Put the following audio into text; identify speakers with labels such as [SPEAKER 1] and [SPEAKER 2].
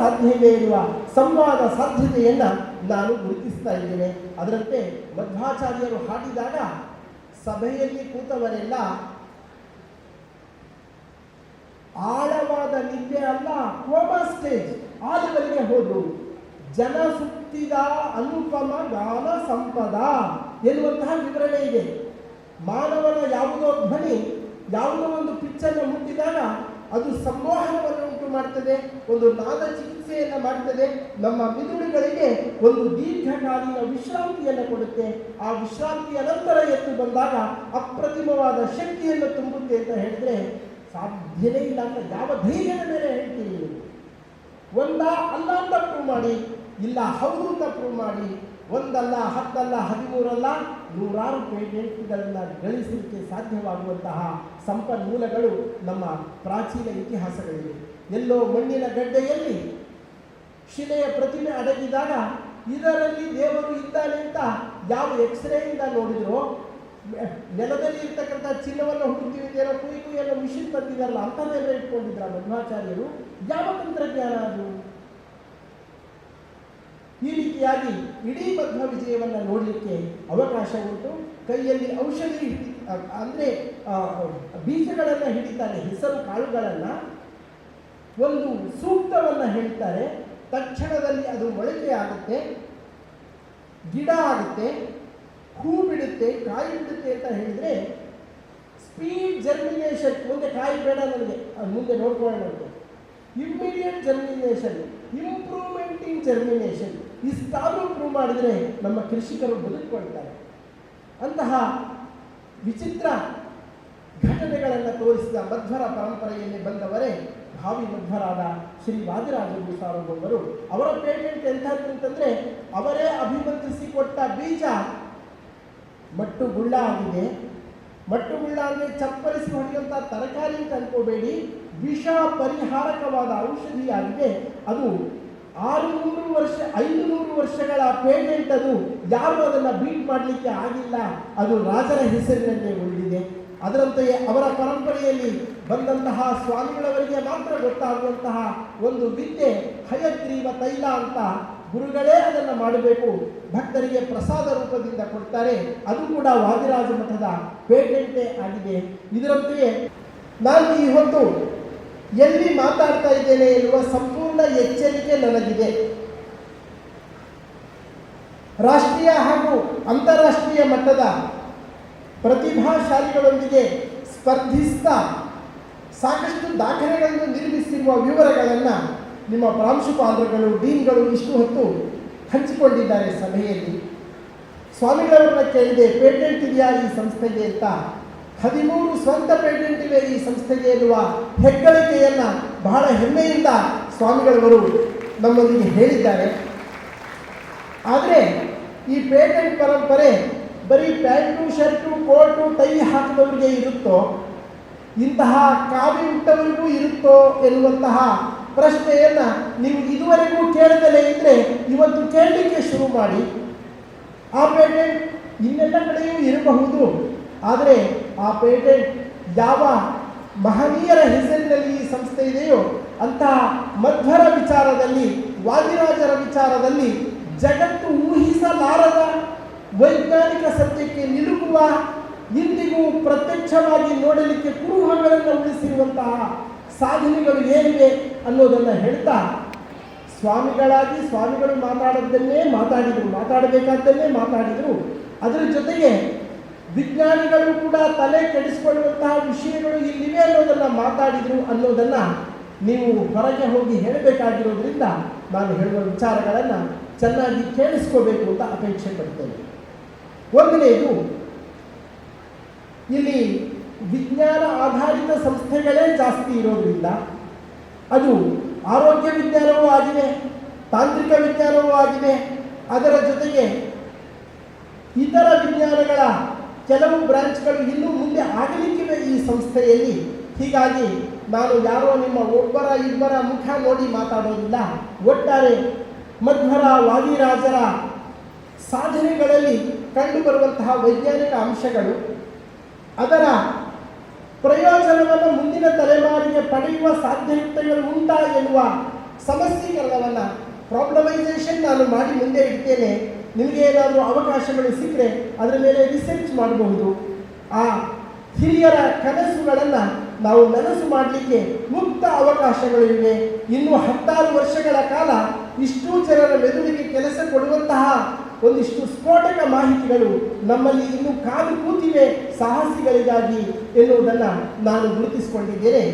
[SPEAKER 1] ಸಾಧ್ಯತೆ ಎನ್ನುವ ಸಂವಾದ ಸಾಧ್ಯತೆಯನ್ನು ನಾನು ಗುರುತಿಸ್ತಾ ಇದ್ದೇನೆ. ಅದರಂತೆ ಮಧ್ವಾಚಾರ್ಯರು ಹಾಡಿದಾಗ ಸಭೆಯಲ್ಲಿ ಕೂತವರೆಲ್ಲ ಆಳವಾದ ನಿದ್ದೆ ಅಲ್ಲ, ಕೋಮಾ ಸ್ಟೇಜ್ ಆ ಲೆವೆಲ್ಗೆ ಹೋದ್ರು. ಜನ ಸುತ್ತಿದ ಅನುಪಮ ಗಾನ ಸಂಪದ ಎನ್ನುವಂತಹ ವಿವರಣೆ ಇದೆ. ಮಾನವನ ಯಾವುದೋ ಧ್ವನಿ ಯಾವುದೋ ಒಂದು ಪಿಚ್ಚನ್ನು ಮುಟ್ಟಿದಾಗ ಅದು ಸಂಮೋಹನವನ್ನು ಉಂಟು ಮಾಡ್ತದೆ, ಒಂದು ನಾದ ಚಿಕಿತ್ಸೆಯನ್ನು ಮಾಡ್ತದೆ, ನಮ್ಮ ಮಿದುಳುಗಳಿಗೆ ಒಂದು ದೀರ್ಘಕಾಲೀನ ವಿಶ್ರಾಂತಿಯನ್ನು ಕೊಡುತ್ತೆ. ಆ ವಿಶ್ರಾಂತಿಯ ನಂತರ ಎದ್ದು ಬಂದಾಗ ಅಪ್ರತಿಮವಾದ ಶಕ್ತಿಯನ್ನು ತುಂಬುತ್ತೆ ಅಂತ ಹೇಳಿದ್ರೆ ಸಾಧ್ಯವೇ ಇಲ್ಲ ಅಂತ ಯಾವ ಧೈರ್ಯದ ಮೇಲೆ ಹೇಳ್ತೀರಿ? ಒಂದ ಅಲ್ಲ ಅಂತ ಪ್ರೂವ್ ಮಾಡಿ, ಇಲ್ಲ ಹೌದು ಅಂತ ಪ್ರೂವ್ ಮಾಡಿ. ಒಂದಲ್ಲ, ಹತ್ತಲ್ಲ, 13 ಅಲ್ಲ, 100 ಪೇಟೆಂಟ್ಗಳನ್ನು ಗಳಿಸಲಿಕ್ಕೆ ಸಾಧ್ಯವಾಗುವಂತಹ ಸಂಪನ್ಮೂಲಗಳು ನಮ್ಮ ಪ್ರಾಚೀನ ಇತಿಹಾಸಗಳಿವೆ. ಎಲ್ಲೋ ಮಣ್ಣಿನ ಗಡ್ಡೆಯಲ್ಲಿ ಶಿಲೆಯ ಪ್ರತಿಮೆ ಅಡಗಿದಾಗ ಇದರಲ್ಲಿ ದೇವರು ಇದ್ದಾನೆ ಅಂತ ಯಾವ ಎಕ್ಸ್ರೇಯಿಂದ ನೋಡಿದ್ರು, ನೆಲದಲ್ಲಿ ಇರ್ತಕ್ಕಂಥ ಚಿನ್ನವನ್ನು ಹುಡುಕ್ತಿದ್ದೇನೋ ಕುಯ್ಯನ್ನು ಮಿಷಿನ್ ತಂದಿದಾರಲ್ಲ ಅಂಥದ್ದೆಲ್ಲ ಇಟ್ಕೊಂಡಿದ್ರ ಮಧ್ವಾಚಾರ್ಯರು. ಯಾವ ತಂತ್ರಜ್ಞಾನ ಅದು? ಈ ರೀತಿಯಾಗಿ ಇಡೀ ಮಧ್ವ ವಿಜಯವನ್ನು ನೋಡಲಿಕ್ಕೆ ಅವಕಾಶ ಉಂಟು. ಕೈಯಲ್ಲಿ ಔಷಧಿ ಅಂದರೆ ಬೀಜಗಳನ್ನು ಹಿಡಿತಾರೆ, ಹೆಸರು ಕಾಳುಗಳನ್ನು, ಒಂದು ಸೂಕ್ತವನ್ನು ಹೇಳ್ತಾರೆ, ತಕ್ಷಣದಲ್ಲಿ ಅದು ಮೊಳಕೆ ಆಗುತ್ತೆ, ಗಿಡ ಆಗುತ್ತೆ, ಹೂ ಬಿಡುತ್ತೆ, ಕಾಯಿ ಬಿಡುತ್ತೆ ಅಂತ ಹೇಳಿದರೆ ಸ್ಪೀಡ್ ಜರ್ಮಿನೇಷನ್. ಮುಂದೆ ಕಾಯಿ ಬೇಡ ನನಗೆ, ಮುಂದೆ ನೋಡ್ಕೊಳ್ಳೋಣ. ಇಮ್ಮಿಡಿಯೇಟ್ ಜರ್ಮಿನೇಷನ್, ಇಂಪ್ರೂವ್ಮೆಂಟ್ ಇನ್ ಜರ್ಮಿನೇಷನ್, ಇಷ್ಟಾದರೂ ಪ್ರೂವ್ ಮಾಡಿದರೆ ನಮ್ಮ ಕೃಷಿಕರು ಬದುಕಿಕೊಳ್ತಾರೆ. ಅಂತಹ ವಿಚಿತ್ರ ಘಟನೆಗಳನ್ನು ತೋರಿಸಿದ ಮಧ್ವರ ಪರಂಪರೆಯಲ್ಲಿ ಬಂದವರೇ ಭಾವಿ ಮಧ್ವರಾದ ಶ್ರೀ ವಾದಿರಾಜ ಸಾರ್ವಭೌಮರು. ಅವರ ಪೇಟೆಂಟ್ ಎಂಥದ್ದು ಅಂತಂದರೆ, ಅವರೇ ಅಭಿಮಂತ್ರಿಸಿಕೊಟ್ಟ ಬೀಜ ಮಟ್ಟುಗುಳ್ಳ ಆಗಿದೆ. ಮಟ್ಟುಗುಳ್ಳ ಅಂದರೆ ಚಪ್ಪರಿಸಿ ಹೊಡೆಯುವಂಥ ತರಕಾರಿ ಅಂತ ಅನ್ಕೋಬೇಡಿ, ವಿಷ ಪರಿಹಾರಕವಾದ ಔಷಧಿಯಾಗಿದೆ. ಅದು 500 ವರ್ಷಗಳ ಪೇಟೆಂಟ್. ಅದು ಯಾರು ಅದನ್ನು ಬೀಟ್ ಮಾಡಲಿಕ್ಕೆ ಆಗಿಲ್ಲ. ಅದು ರಾಜರ ಹೆಸರಿನಲ್ಲೇ ಉಳಿದಿದೆ. ಅದರಂತೆಯೇ ಅವರ ಪರಂಪರೆಯಲ್ಲಿ ಬಂದಂತಹ ಸ್ವಾಮಿಗಳವರಿಗೆ ಮಾತ್ರ ಗೊತ್ತಾಗುವಂತಹ ಒಂದು ವಿದ್ಯೆ ಹಯಗ್ರೀವ ತೈಲ ಅಂತ. ಗುರುಗಳೇ ಅದನ್ನು ಮಾಡಬೇಕು, ಭಕ್ತರಿಗೆ ಪ್ರಸಾದ ರೂಪದಿಂದ ಕೊಡ್ತಾರೆ. ಅದು ಕೂಡ ವಾದಿರಾಜ ಮಠದ ಪೇಟೆಂಟೇ ಆಗಿದೆ. ಇದರಂತೆಯೇ ನಾನು ಈ ಹೊತ್ತು ಎಲ್ಲಿ ಮಾತಾಡ್ತಾ ಇದ್ದೇನೆ ಎನ್ನುವ ಸಂಪೂರ್ಣ ಎಚ್ಚರಿಕೆ ನನಗಿದೆ. ರಾಷ್ಟ್ರೀಯ ಹಾಗೂ ಅಂತಾರಾಷ್ಟ್ರೀಯ ಮಟ್ಟದ ಪ್ರತಿಭಾಶಾಲಿಗಳೊಂದಿಗೆ ಸ್ಪರ್ಧಿಸ್ತಾ ಸಾಕಷ್ಟು ದಾಖಲೆಗಳನ್ನು ನಿರ್ಮಿಸಿರುವ ವಿವರಗಳನ್ನು ನಿಮ್ಮ ಪ್ರಾಂಶುಪಾಲರುಗಳು, ಡೀನ್ಗಳು ಇಷ್ಟು ಹೊತ್ತು ಹಂಚಿಕೊಂಡಿದ್ದಾರೆ ಸಭೆಯಲ್ಲಿ. ಸ್ವಾಮಿಗಳವರನ್ನ ಕೇಳಿದೆ, ಪೇಟೆಂಟ್ ಇದೆಯಾ ಈ ಸಂಸ್ಥೆಗೆ ಅಂತ. 13 ಸ್ವಂತ ಪೇಟೆಂಟ್ ಇವೆ ಈ ಸಂಸ್ಥೆಗೆ ಎನ್ನುವ ಹೆಗ್ಗಳಿಕೆಯನ್ನು ಬಹಳ ಹೆಮ್ಮೆಯಿಂದ ಸ್ವಾಮಿಗಳವರು ನಮ್ಮೊಂದಿಗೆ ಹೇಳಿದ್ದಾರೆ. ಆದರೆ ಈ ಪೇಟೆಂಟ್ ಪರಂಪರೆ ಬರೀ ಪ್ಯಾಂಟು, ಶರ್ಟು, ಕೋಟು, ಟೈ ಹಾಕಿದವರಿಗೆ ಇರುತ್ತೋ, ಇಂತಹ ಕಾವಿ ಉಟ್ಟವರಿಗೂ ಇರುತ್ತೋ ಎನ್ನುವಂತಹ ಪ್ರಶ್ನೆಯನ್ನು ನೀವು ಇದುವರೆಗೂ ಕೇಳದಲೇ ಇದ್ದರೆ ಇವತ್ತು ಕೇಳಲಿಕ್ಕೆ ಶುರು ಮಾಡಿ. ಆ ಪೇಟೆಂಟ್ ಇನ್ನೆಲ್ಲ ಕಡೆಯೂ ಇರಬಹುದು, ಆದರೆ ಆ ಪೇಟೆಂಟ್ ಯಾವ ಮಹನೀಯರ ಹೆಸರಿನಲ್ಲಿ ಈ ಸಂಸ್ಥೆ ಇದೆಯೋ ಅಂತಹ ಮಧ್ವರ ವಿಚಾರದಲ್ಲಿ, ವಾದಿರಾಜರ ವಿಚಾರದಲ್ಲಿ ಜಗತ್ತು ಊಹಿಸಲಾರದ ವೈಜ್ಞಾನಿಕ ಸತ್ಯಕ್ಕೆ ನಿಲುಕುವ, ಇಂದಿಗೂ ಪ್ರತ್ಯಕ್ಷವಾಗಿ ನೋಡಲಿಕ್ಕೆ ಕುರುಹಗಳನ್ನು ಉಳಿಸಿರುವಂತಹ ಸಾಧನೆಗಳು ಏನಿವೆ ಅನ್ನೋದನ್ನು ಹೇಳ್ತಾ, ಸ್ವಾಮಿಗಳಾಗಿ ಸ್ವಾಮಿಗಳು ಮಾತಾಡೋದನ್ನೇ ಮಾತಾಡಬೇಕಾದ್ದನ್ನೇ ಮಾತಾಡಿದರು. ಅದರ ಜೊತೆಗೆ ವಿಜ್ಞಾನಿಗಳು ಕೂಡ ತಲೆ ಕೆಡಿಸಿಕೊಳ್ಳುವಂತಹ ವಿಷಯಗಳು ಇಲ್ಲಿವೆ ಅನ್ನೋದನ್ನು ಮಾತಾಡಿದರು ಅನ್ನೋದನ್ನು ನೀವು ಹೊರಗೆ ಹೋಗಿ ಹೇಳಬೇಕಾಗಿರೋದ್ರಿಂದ ನಾನು ಹೇಳುವ ವಿಚಾರಗಳನ್ನು ಚೆನ್ನಾಗಿ ಕೇಳಿಸ್ಕೋಬೇಕು ಅಂತ ಅಪೇಕ್ಷೆ ಪಡ್ತೇನೆ. ಒಂದನೇದು, ಇಲ್ಲಿ ವಿಜ್ಞಾನ ಆಧಾರಿತ ಸಂಸ್ಥೆಗಳೇ ಜಾಸ್ತಿ ಇರೋದ್ರಿಂದ ಅದು ಆರೋಗ್ಯ ವಿಜ್ಞಾನವೂ ಆಗಿದೆ, ತಾಂತ್ರಿಕ ವಿಜ್ಞಾನವೂ ಆಗಿದೆ, ಅದರ ಜೊತೆಗೆ ಇತರ ವಿಜ್ಞಾನಗಳ ಕೆಲವು ಬ್ರಾಂಚ್ಗಳು ಇನ್ನೂ ಮುಂದೆ ಆಗಲಿಕ್ಕಿವೆ ಈ ಸಂಸ್ಥೆಯಲ್ಲಿ. ಹೀಗಾಗಿ ನಾನು ಯಾರೋ ನಿಮ್ಮ ಒಬ್ಬರ ಇಬ್ಬರ ಮುಖ ನೋಡಿ ಮಾತಾಡೋದಿಲ್ಲ. ಒಟ್ಟಾರೆ ಮಧ್ವರ ವಾದಿರಾಜರ ಸಾಧನೆಗಳಲ್ಲಿ ಕಂಡುಬರುವಂತಹ ವೈಜ್ಞಾನಿಕ ಅಂಶಗಳು, ಅದರ ಪ್ರಯೋಜನವನ್ನು ಮುಂದಿನ ತಲೆಮಾರಿಗೆ ಪಡೆಯುವ ಸಾಧ್ಯತೆಗಳು ಉಂಟಾ ಎನ್ನುವ ಸಮಸ್ಯೀಕರಣವನ್ನು ಪ್ರಾಬ್ಲಮೈಸೇಷನ್ ನಾನು ಮಾಡಿ ಮುಂದೆ ಇಡ್ತೇನೆ. ನಿಮಗೆ ಏನಾದರೂ ಅವಕಾಶಗಳು ಸಿಕ್ಕರೆ ಅದರ ಮೇಲೆ ರಿಸರ್ಚ್ ಮಾಡಬಹುದು. ಆ ಹಿರಿಯರ ಕನಸುಗಳನ್ನು ನಾವು ನನಸು ಮಾಡಲಿಕ್ಕೆ ಮುಕ್ತ ಅವಕಾಶಗಳು ಇವೆ. ಇನ್ನು 16 ವರ್ಷಗಳ ಕಾಲ ಇಷ್ಟೂ ಜನರ ಮೆದುಳಿಗೆ ಕೆಲಸ ಕೊಡುವಂತಹ ಒಂದಿಷ್ಟು ಸ್ಫೋಟಕ ಮಾಹಿತಿಗಳು ನಮ್ಮಲ್ಲಿ ಇನ್ನೂ ಕಾದು ಕೂತಿವೆ ಸಾಹಸಿಗಳಿಗಾಗಿ ಎನ್ನುವುದನ್ನು ನಾನು ಗುರುತಿಸಿಕೊಂಡಿದ್ದೇನೆ.